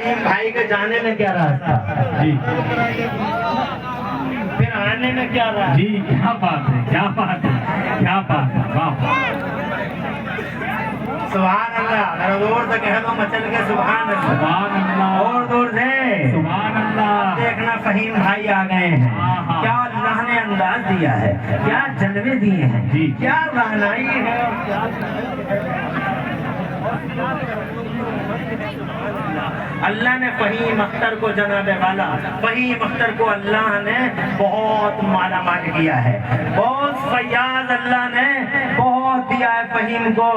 فہیم بھائی کے جانے میں کیا راستہ جی پھر آنے میں کیا راستہ جی کیا بات ہے کیا بات ہے کیا بات ہے واہ سبحان اللہ ذرا زور سے کہہ دو مچل کے سبحان اللہ سبحان اللہ اور زور سے سبحان اللہ دیکھنا فہیم بھائی آ گئے ہیں کیا اللہ نے انداز دیا ہے کیا جلوے دیے ہیں جی کیا رہنائی ہے اللہ نے فہیم اختر کو جناب والا فہیم اختر کو اللہ نے بہت مالا مال کیا ہے بہت فیاض اللہ نے بہت دیا ہے فہیم کو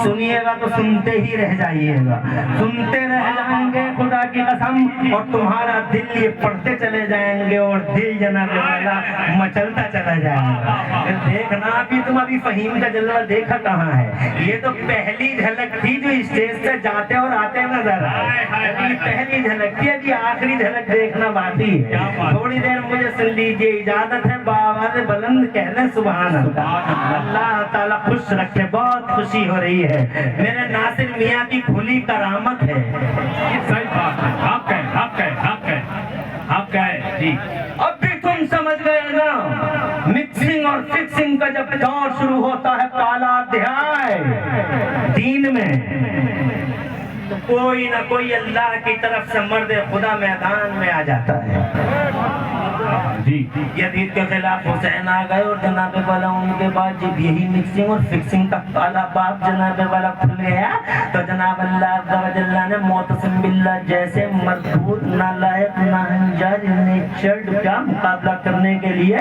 سنیے گا تو سنتے ہی رہ جائیے گا سنتے رہ جائیں گے خدا کی قسم اور تمہارا دل یہ پڑھتے چلے جائیں گے اور دل جناب والا مچلتا چلا جائے گا دیکھنا ابھی تم ابھی فہیم کا جلوہ دیکھا کہاں ہے یہ تو پہلی جھلک تھی جو اسٹیج سے جاتے اور آتے نظر آئے پہلی جھلک تھی ابھی آخری جھلک دیکھنا باقی ہے تھوڑی دیر مجھے سن لیجیے اجازت ہے بآواز بلند کہہ دیں سبحان اللہ اللہ تعالیٰ خوش رکھے بہت خوشی ہو رہی ہے میرے ناصر میاں کی کھلی کرامت ہے صحیح بات ہے آپ کہیں جی اب بھی تم سمجھ گئے نا مکسنگ اور فکسنگ کا جب دور شروع ہوتا ہے پہلا ادھیائے دین میں تو کوئی نہ کوئی اللہ کی طرف سے مرد خدا میدان میں آ جاتا ہے جی یزید کے خلاف حسین آ گئے اور جناب والا ان کے بعد جب یہی مکسنگ اور فکسنگ کا کالا باپ جناب والا کھل گیا تو جناب اللہ عز و جل نے معتصم باللہ جیسے مضبوط نالائق ناہنجار نیچرڈ کا مقابلہ کرنے کے لیے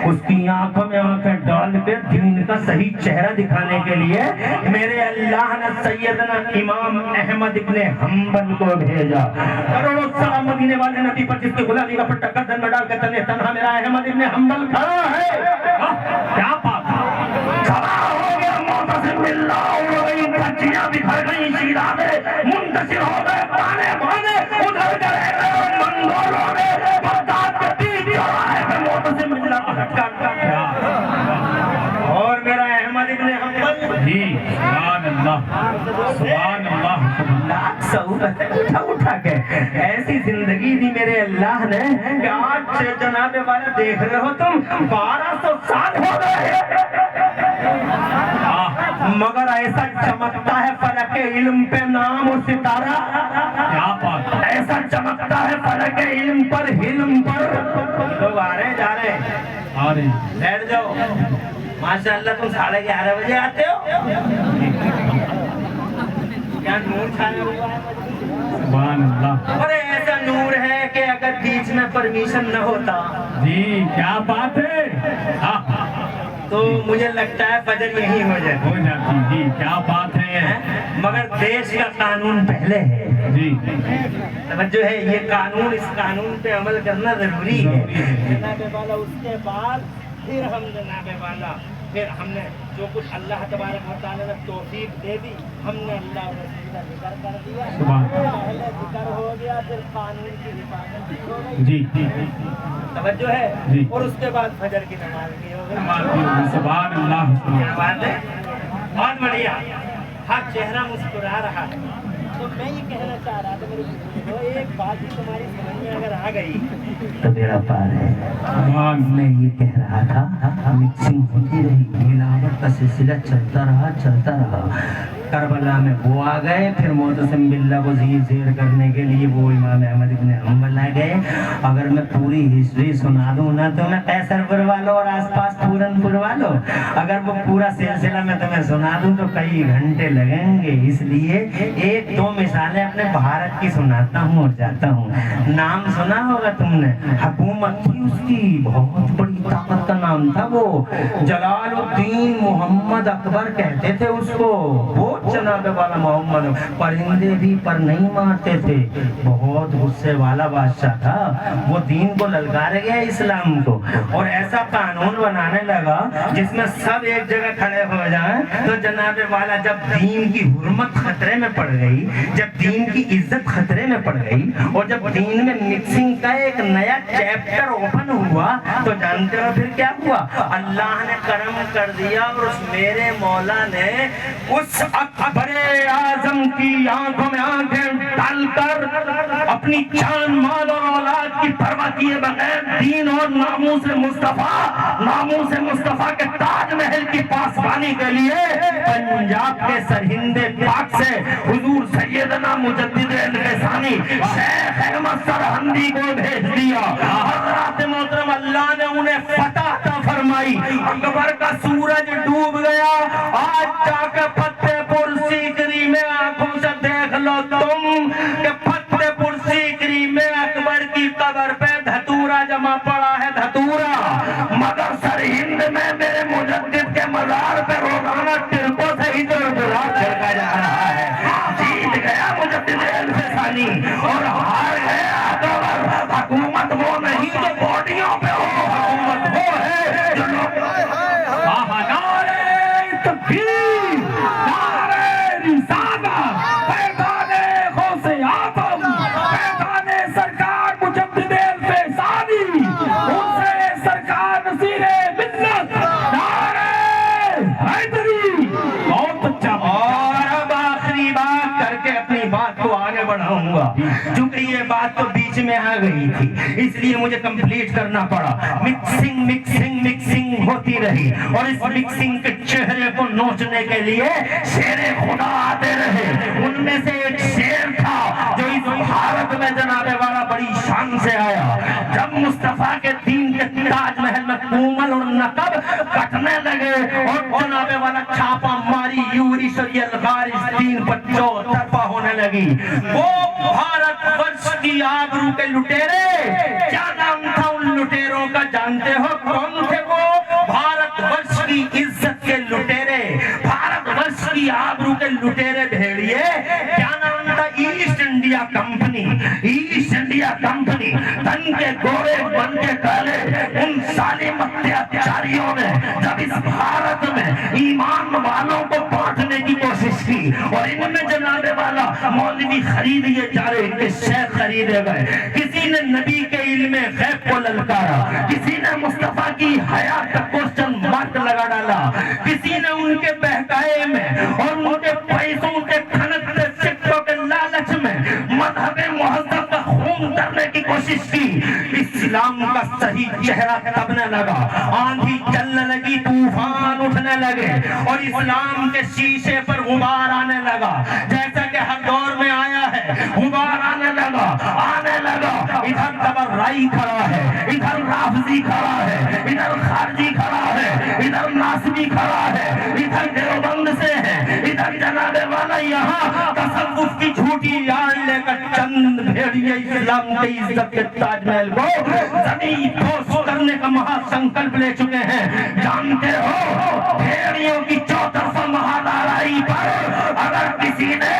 اس کی آنکھوں میں آنکھیں ڈال کے دین کا صحیح چہرہ دکھانے کے لیے میرے اللہ نے سیدنا امام احمد ابن حنبل کو بھیجا کروڑوں سلام مدینے والے نبی پر جس کی غلامی کا پٹا گردن میں ڈال کے تنے تنہا میرا احمد ابن حنبل کھڑا ہے کیا بات ہے کھڑا ہو گیا معتصم باللہ اڑ گئی دھجیاں بکھر گئی شیرازے منتشر ہو گئے پانے بانے ادھر گئے منگولوں نے بغداد کے بیچ چوراہے پہ معتصم باللہ کو لٹکا اور میرا احمد ابن حنبل جی سبحان اللہ اٹھا اٹھا کے ایسی زندگی دی میرے اللہ نے کہ آج جناب والا دیکھ رہے ہو تم 1200 سال ہو گئے مگر ایسا چمکتا ہے فلک علم پہ نام و ستارہ کیا بات ہے ایسا چمکتا ہے فلک علم پر علم پر لوگ آ رہے جا رہے بیٹھ جاؤ ماشاءاللہ تم 11:30 بجے آتے ہو کیا نور چھایا ہوا ہے سبحان اللہ اور ایسا نور ہے کہ اگر بیچ میں پرمیشن نہ ہوتا جی کیا بات ہے تو مجھے لگتا ہے فجر یہی ہو جاتی جی کیا بات ہے مگر دیش کا قانون پہلے ہے جی توجہ ہے یہ قانون اس قانون پہ عمل کرنا ضروری ہے جناب والا اس کے بعد پھر ہم جناب والا پھر ہم نے جو کچھ اللہ تبارک و تعالی نے توفیق دے دی ہم نے اللہ اور رسول کا ذکر کر دیا پہلے ذکر ہو گیا پھر قانون کی حفاظت ہو گئی جی توجہ ہے جی اور اس کے بعد فجر کی نماز بھی ہو گئی سبحان اللہ کیا بات ہے بہت بڑھیا ہر چہرہ مسکرا رہا ہے تو میں یہ کہنا چاہ رہا تھا میرے بزرگوں ایک بات ہی تمہاری سمجھ میں اگر آ گئی تو میرا پار ہے میں یہ کہہ رہا تھا مکسنگ ہوتی رہی ملاوٹ کا سلسلہ چلتا رہا کربلا میں وہ آ گئے پھر معتصم باللہ کو زیر کرنے کے لیے وہ امام احمد ابن حنبل آ گئے اگر میں پوری ہسٹری سنا دوں نا تو میں قیصر پور والوں اور آس پاس پورن پور والوں اگر وہ پورا سلسلہ میں تمہیں سنا دوں تو کئی گھنٹے لگیں گے اس لیے ایک دو مثالیں اپنے بھارت کی سناتا ہوں اور جاتا ہوں نام سنا ہوگا تم نے حکومت تھی اس کی بہت بڑی طاقت کا نام تھا وہ جلال الدین محمد اکبر کہتے تھے اس کو وہ جناب والا محمد پرندے بھی پر نہیں مارتے تھے بہت غصے والا بادشاہ تھا وہ دین کو للکار گیا اسلام کو اور ایسا قانون بنانے لگا جس میں سب ایک جگہ کھڑے ہو جائیں تو جناب والا جب دین کی حرمت خطرے میں پڑ گئی جب دین کی عزت خطرے میں پڑ گئی اور جب دین میں مکسنگ کا ایک نیا چیپٹر اوپن ہوا تو جانتے ہو پھر کیا ہوا اللہ نے کرم کر دیا اور اس میرے مولا نے اس اکبر اعظم کی آنکھوں میں آنکھیں ڈال کر اپنی جان مال اور اولاد کی پرواہ کیے بغیر دین اور ناموس مصطفیٰ کے تاج محل کی پاسبانی کے لیے پنجاب کے سرہند پاک سے حضور سیدنا مجدد الفسانی شیخ احمد سرہندی کو بھیج دیا. حضرات محترم اللہ نے انہیں فتح عطا فرمائی. اکبر کا سورج ڈوب گیا. آج جا کے فتح پور سیکری میں آنکھوں سے دیکھ لو تم کہ فتح پور سیکری میں اکبر کی قبر پہ دھتورا جمع پڑا ہے, دھتورا. مگر سرہند میں میرے مجدد کے مزار پہ روزانہ ٹرکوں سے ہی دربرا چھڑکا جا رہا ہے. جیت گیا مجدد الفسانی اور ہار گیا اکبر. حکومت وہ نہیں جو باڈیوں پہ ہو, حکومت وہ ہے جو لوگ بڑھاؤں گا. چونکہ یہ بات تو بیچ میں آ گئی تھی اس لیے مجھے کمپلیٹ کرنا پڑا. مکسنگ ہوتی رہی اور اس مکسنگ کے چہرے کو نوچنے کے لیے شیر خدا آتے رہے. ان میں سے ایک شیر تھا جو اس بھارت میں جناب والا بڑی شان سے آیا. جب مصطفیٰ کے دین کے تاج محل میں کومل اور نقب کٹنے لگے اور جناب والا چھاپا ماری یورش اور یلغار اس دین پر چوطرفہ ہونے لگی. وہ بھارت ورش کی آبرو کے لٹیرے, کیا نام تھا ان لٹیروں کا جانتے ہو کون تھے وہ؟ بھارت ورش کی عزت کے لٹیرے, بھارت ورش کی آبرو کے لٹیرے بھیڑیے. کیا نام تھا؟ East India company. East India company تن کے گورے بن کے کالے ان ظالم اتیاچاریوں نے جب اس بھارت میں ایمان والوں کو بانٹنے کی کوشش کی اور ان میں جناب والا مولوی خریدے جا رہے کہ شیخ خریدے گئے. کسی نے نبی کے علم غیب کو للکارا, کسی نے مصطفیٰ کی حیات کا کوسچن مارک لگا ڈالا, کسی نے ان کے بہکائے میں اور ان کے پیسوں کے کھنکتے سکوں کے لالچ میں مذہب مہذب کا خون کرنے کی کوشش کی. اسلام کا صحیح چہرہ تبنے لگا, آندھی چلنے لگی, طوفان اٹھنے لگے اور اسلام کے شیشے پر غبار آنے لگا. جیسا کہ ہر دور میں آیا ہے غبار آنے لگا. ادھر تبرعی کھڑا ہے, ادھر رافضی کھڑا ہے, ادھر خارجی کھڑا ہے, ادھر ناصبی کھڑا ہے, ادھر دیوبند سے ہے, ادھر جناب والا یہاں تصوف کی جھوٹی یاد لے کر چند بھیڑیے اسلام کی عزت کے تاج محل کو زمین پوش کرنے کا مہا سنکلپ لے چکے ہیں. جانتے ہو بھیڑیوں کی چوطرفہ مہادارائی پر اگر کسی نے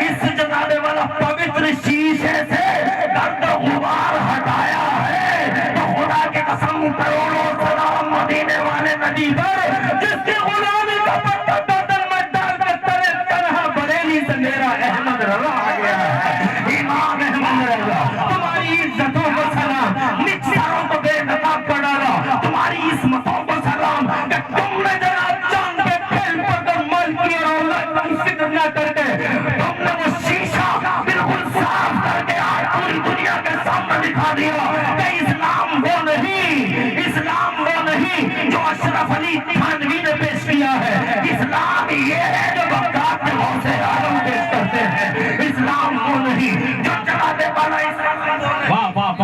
اس جناب والا پوتر شیشے سے گرد غبار ہٹایا ہے تو خدا کے قسم کروڑوں سلام مدینے والے نبی پر جس کے غلامی کا پتہ بدل میں ڈال کے تلے تنہا بریلی سے میرا احمد رضا آ گیا ہے. امام احمد رضا تمہاری عزتوں کو سلام, مکسروں کو بے نقاب کر ڈالا, تمہاری عصمتوں کو سلام کہ تم نے جناب چاند پہ کھیل پڑ کر مال کی اور اولاد کی فکر نہ کر کے تم نے وہ شیشہ بالکل صاف کر کے آج پوری دنیا کے سامنے دکھا دیا کہ اسلام وہ نہیں جو اشرف علی تھانوی نے پیش کیا ہے. اسلام یہ ہے جو بغداد کے غوث اعظم پیش کرتے ہیں. اسلام وہ نہیں جو جناب والا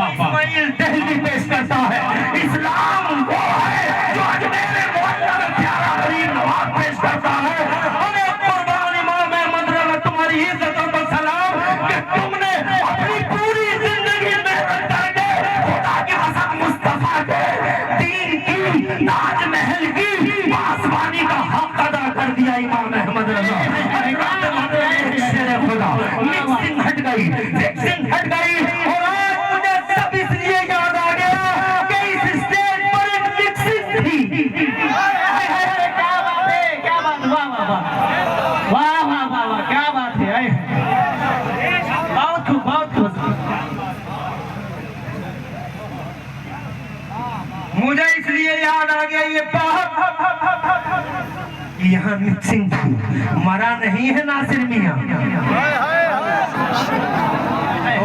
اسماعیل دہلوی پیش کرتا ہے. اسلام وہ ہے جو اجمیر معظم میں پیارا غریب نواز پیش کرتا ہے. ہمیں قربان امام احمد رضا تمہاری عزتوں کو سلام کہ تم نے اپنی پوری زندگی محنت کر کے خدا کے حسن مصطفیٰ کے دین کی تاج محل کی پاسبانی کا حق ادا کر دیا. امام احمد رضا خدا مکسنگ ہٹ گئی اور آج مجھے سب اس لیے یاد آ گیا کہ اس اسٹیج پر ایک مکسنگ تھی. کیا بات ہے, کیا بات, واہ کیا بات ہے, بہت خوب. مجھے اس لیے یاد آ گیا یہ بات یہاں مکسنگ تھی, مرا نہیں ہے ناصر میاں.